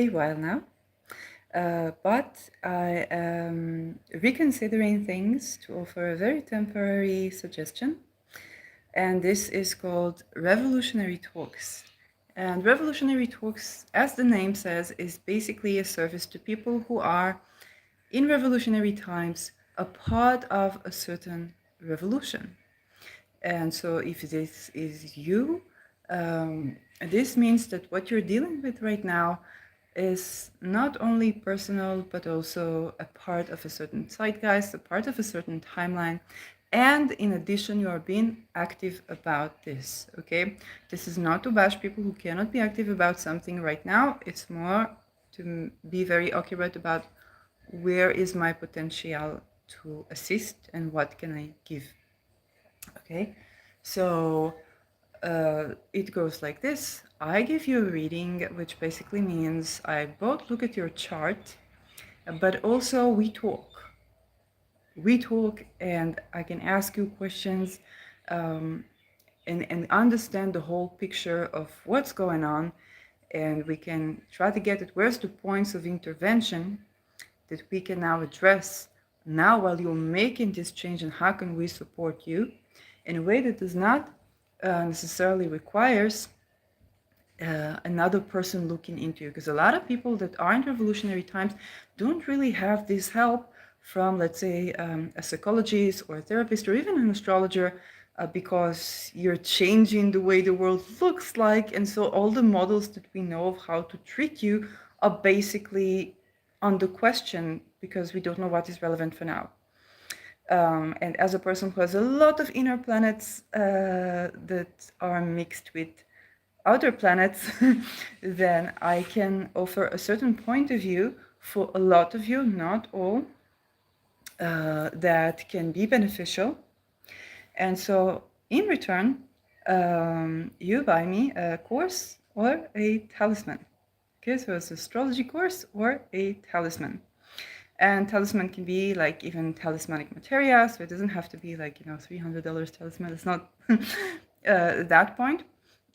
a while now, but I am reconsidering things to offer a very temporary suggestion, and this is called Revolutionary Talks. And Revolutionary Talks, as the name says, is basically a service to people who are, in revolutionary times, a part of a certain revolution. And so if this is you, this means that what you're dealing with right now is not only personal, but also a part of a certain zeitgeist, a part of a certain timeline. And in addition, you are being active about this, okay? This is not to bash people who cannot be active about something right now. It's more to be very accurate about where is my potential to assist and what can I give. Okay, so it goes like this. I give you a reading, which basically means I both look at your chart, but also we talk. We talk, and I can ask you questions and understand the whole picture of what's going on. And we can try to get at where's the points of intervention that we can now address now while you're making this change, and how can we support you in a way that does not necessarily requires another person looking into you. Because a lot of people that are in revolutionary times don't really have this help from, let's say, a psychologist or a therapist or even an astrologer, because you're changing the way the world looks like. And so all the models that we know of how to treat you are basically under question because we don't know what is relevant for now. And as a person who has a lot of inner planets that are mixed with outer planets, then I can offer a certain point of view for a lot of you, not all, that can be beneficial. And so in return, you buy me a course or a talisman. Okay, so it's an astrology course or a talisman. And talisman can be like even talismanic materia, so it doesn't have to be like, $300 talisman. It's not that point.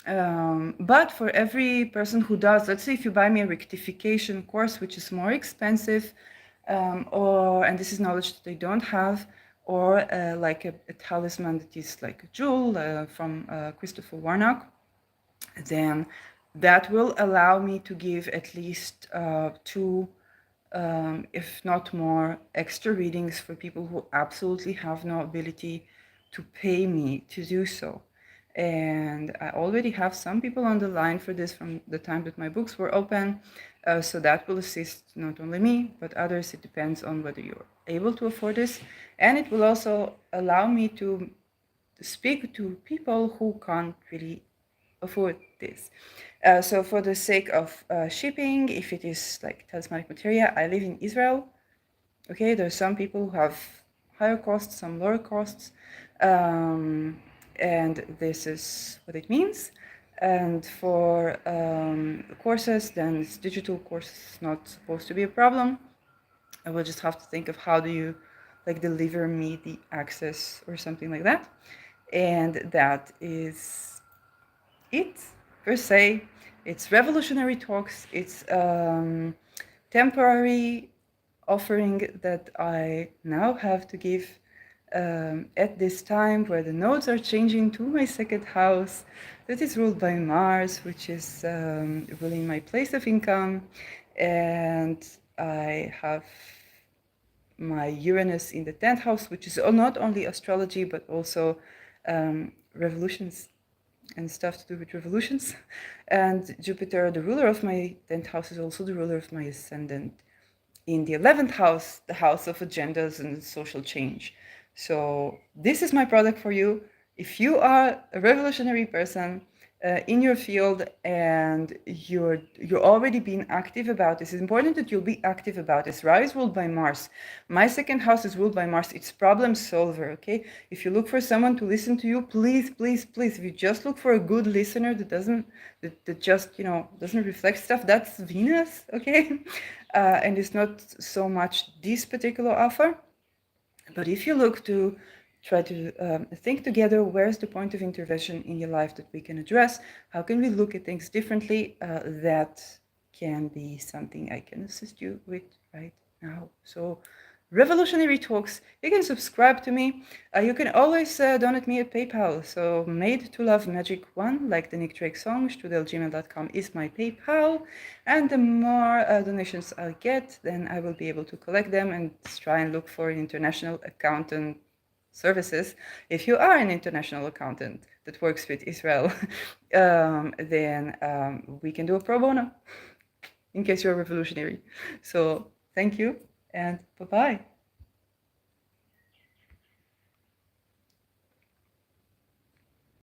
But for every person who does, let's say if you buy me a rectification course, which is more expensive, and this is knowledge that they don't have, or like a talisman that is like a jewel from Christopher Warnock, then that will allow me to give at least two, if not more, extra readings for people who absolutely have no ability to pay me to do so. And I already have some people on the line for this from the time that my books were open. So that will assist not only me, but others. It depends on whether you're able to afford this. And it will also allow me to speak to people who can't really afford this. So for the sake of shipping, if it is like talismanic materia, I live in Israel. Okay, there are some people who have higher costs, some lower costs. And this is what it means. And for courses, then it's digital course is not supposed to be a problem. I will just have to think of how do you like deliver me the access or something like that. And that is it per se. It's revolutionary talks. It's temporary offering that I now have to give at this time where the nodes are changing to my second house that is ruled by Mars, which is ruling my place of income. And I have my Uranus in the 10th house, which is not only astrology, but also revolutions and stuff to do with revolutions. And Jupiter, the ruler of my 10th house, is also the ruler of my ascendant in the 11th house, the house of agendas and social change. So this is my product for you. If you are a revolutionary person in your field and you're already being active about this, it's important that you'll be active about this. Ra is ruled by Mars. My second house is ruled by Mars. It's problem solver, okay? If you look for someone to listen to you, please, please, please, if you just look for a good listener that doesn't reflect stuff, that's Venus, okay? And it's not so much this particular offer. But if you look to try to think together, where's the point of intervention in your life that we can address? How can we look at things differently that can be something I can assist you with right now. So, Revolutionary Talks, you can subscribe to me. You can always donate me at PayPal. So, Made to Love Magic 1, like the Nick Drake song, strudel@gmail.com is my PayPal. And the more donations I get, then I will be able to collect them and try and look for an international accountant services. If you are an international accountant that works with Israel, then we can do a pro bono in case you're revolutionary. So thank you and bye-bye.